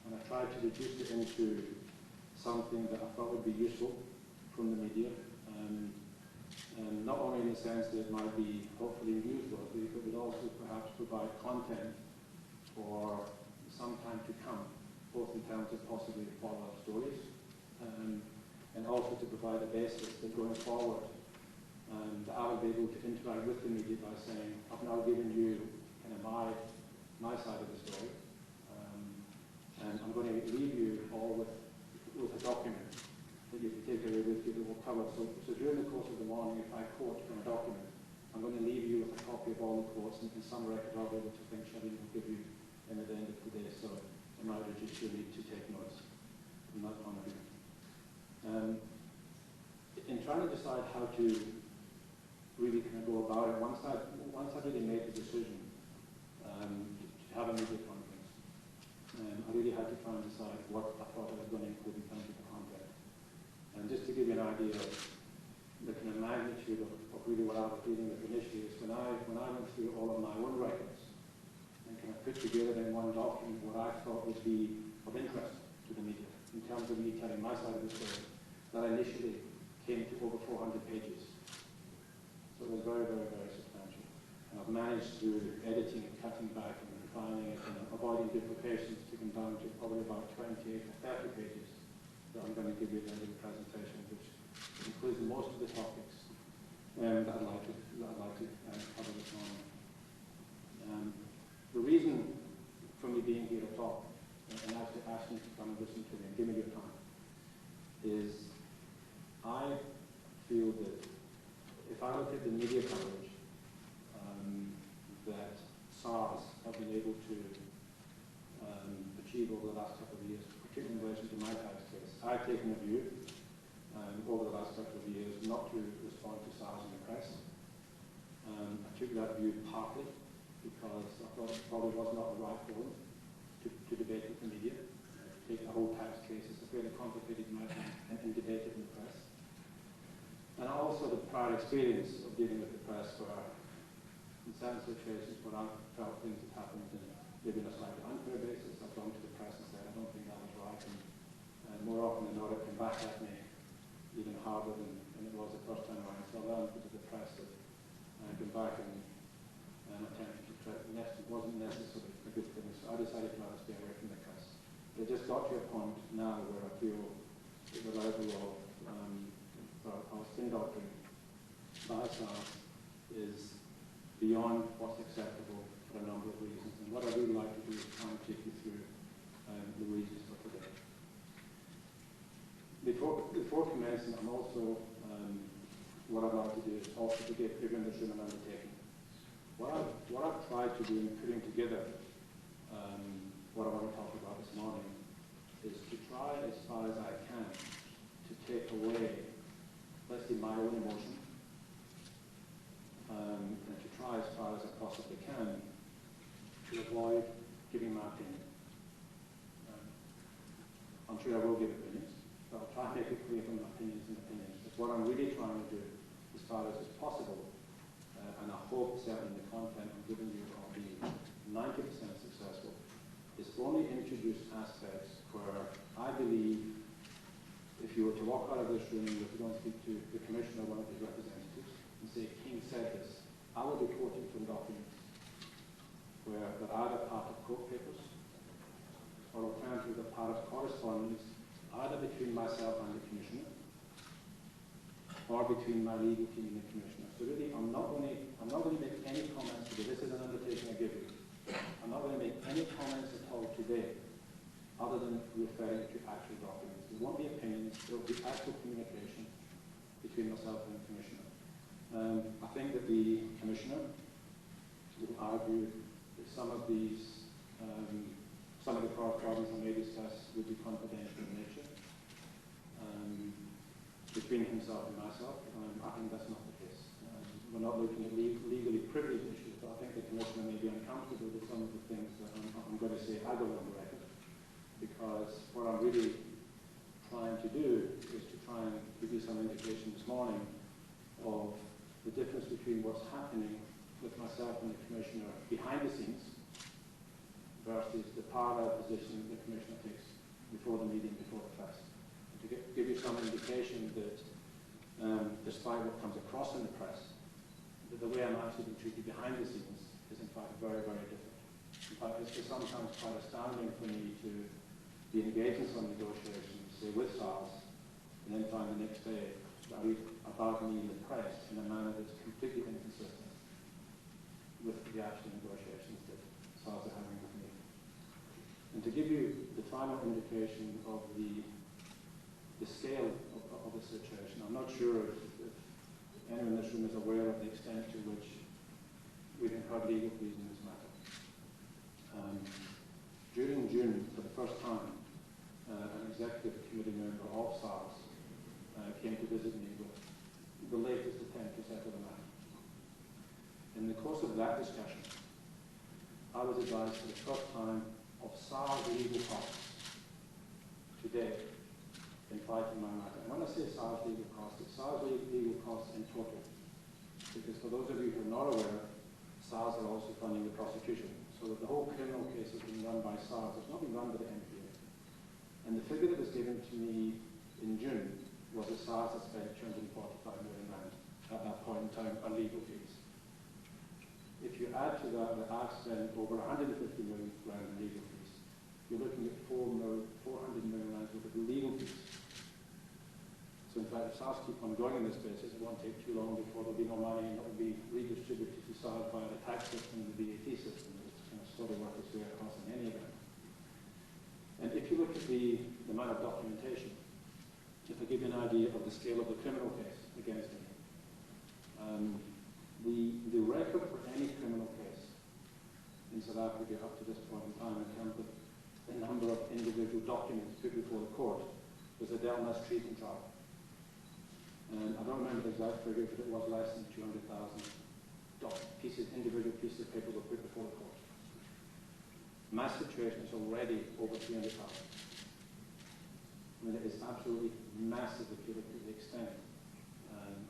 and I tried to reduce it into something that I thought would be useful from the media, and not only in the sense that it might be hopefully newsworthy, but would also perhaps provide content for some time to come, both in terms of possibly follow-up stories, and also to provide a basis that going forward, that I will be able to interact with the media by saying, I've now given you kind of my side of the story, and I'm going to leave you all with a document that you can take away with you that will cover. So during the course of the morning, if I quote from a document, I'm going to leave you with a copy of all the quotes and some record of it, which I think Shelley will give you at the end of the day. So I might reduce your need to take notes from that point of view. In trying to decide how to really kind of go about it, once I really made the decision to have a media conference, I really had to try and decide what I thought I was going to include in terms of the content. And just to give you an idea of the kind of magnitude of really what I was dealing with initially, is when I went through all of my own records and kind of put together in one document what I thought would be of interest to the media in terms of me telling my side of the story, that initially came to over 400 pages. So it was very, very, very substantial. And I've managed through editing and cutting back and refining it and avoiding duplications to come down to probably about 28 or 30 pages that I'm going to give you at the end of the presentation, which includes most of the topics that I'd like to cover this morning. The reason for me being here to talk and actually asking you to come and listen to me and give me your time is I feel that if I look at the media coverage that SARS have been able to achieve over the last couple of years, particularly in relation to my tax case, I've taken a view over the last couple of years not to respond to SARS in the press. I took that view partly because I thought it probably was not the right forum to debate with the media. Take the whole tax case, it's a fairly complicated matter, and debate it in the press. And also the prior experience of dealing with the press where in certain situations when I felt things had happened and maybe on a slightly unfair basis, I've gone to the press and said, I don't think that was right. And more often than not, it came back at me even harder than it was the first time around. So I learned to the press that I came back and attempted to threaten. It wasn't necessarily a good thing. So I decided to rather stay away from the press. But it just got to a point now where I feel that the level of our sin doctrine by SARS is beyond what's acceptable for a number of reasons. And what I would like to do is try and take you through the reasons for today. Before commencing, I'm also, what I'd like to do is also to give everyone the human undertaking. What I've tried to do in putting together what I want to talk about this morning is to try as far as I can to take away, let's say, my own emotion, and to try as far as I possibly can to avoid giving my opinion. I'm sure I will give opinions, but I'll try and make it clear from opinions and opinions. But what I'm really trying to do, as far as is possible, and I hope certainly the content I'm giving you will be 90% successful, is only introduce aspects where I believe if you were to walk out of this room, if you don't speak to the commissioner or one of his representatives and say, King said this, I will be quoting from documents where they're either part of court papers or alternatively they're part of correspondence either between myself and the commissioner or between my legal team and the commissioner. So really, I'm not going to make any comments today. This is an undertaking I give you. I'm not going to make any comments at all today other than referring to actual documents. There won't be opinions, there will be actual communication between myself and the commissioner. I think that the commissioner would argue that some of the correspondence I may discuss would be confidential in nature between himself and myself. I think that's not the case. We're not looking at legally privileged issues, but I think the commissioner may be uncomfortable with some of the things that I'm going to say I go on the record, because what I'm really trying to do is to try and give you some indication this morning of the difference between what's happening with myself and the commissioner behind the scenes First is the parallel position the Commissioner takes before the meeting, before the press. And to give you some indication that despite what comes across in the press, that the way I'm actually being treated behind the scenes is in fact very, very different. In fact, it's sometimes quite astounding for me to be engaged in some negotiations, say with SARS, and then find the next day that I read about me in the press in a manner that's completely inconsistent with the actual negotiations that SARS are having with me. And to give you the final indication of the scale of the situation, I'm not sure if anyone in this room is aware of the extent to which we've incurred legal fees in this matter. During June, for the first time, an executive committee member of SARS came to visit me with the latest attempt to settle the matter. In the course of that discussion, I was advised for the first time of SARS legal costs today in fighting my matter. And when I say SARS legal costs, it's SARS legal costs in total. Because for those of you who are not aware, SARS are also funding the prosecution. So that the whole criminal case is being run by SARS. It's not being run by the NPA. And the figure that was given to me in June was that SARS had spent £245 million at that point in time on legal fees. If you add to that I've spent over £150 million in legal fees, you're looking at £400 million worth of legal fees. So in fact, if SARS keep on going on this basis, it won't take too long before there'll be no money and it will be redistributed to SARS via the tax system and the VAT system. It's kind of slowly work its way across in any event. And if you look at the amount of documentation, if I give you an idea of the scale of the criminal case against me, the record for any criminal case in South Africa up to this point in time in terms of the number of individual documents put before the court was the Delmas treason trial. And I don't remember the exact figure, but it was less than 200,000 individual pieces of paper were put before the court. My situation is already over 300,000. I mean, it is absolutely massive if you look at the extent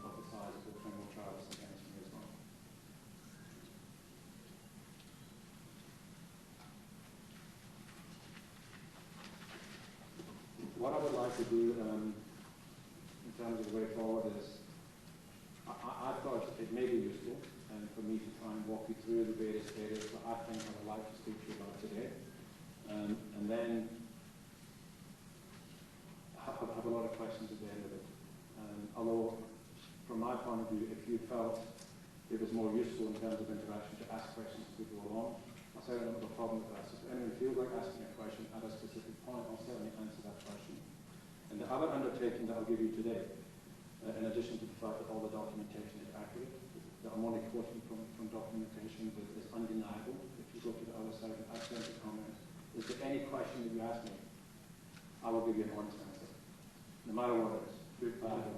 of the size of the criminal trials against me as well. What I would like to do in terms of the way forward is, I thought it may be useful for me to try and walk you through the various areas that I think I would like to speak to you about today. And then I have a lot of questions at the end of it. Although, from my point of view, if you felt it was more useful in terms of interaction to ask questions as we go along, I certainly don't have a problem with that. So if anyone feels like asking a question at a specific point, I'll certainly answer that question. And the other undertaking that I'll give you today, in addition to the fact that all the documentation is accurate, that I'm only quoting from documentation that is undeniable, if you go to the other side and ask them to comment, is there any question that you ask me, I will give you an honest answer, no matter what it is, good, bad, or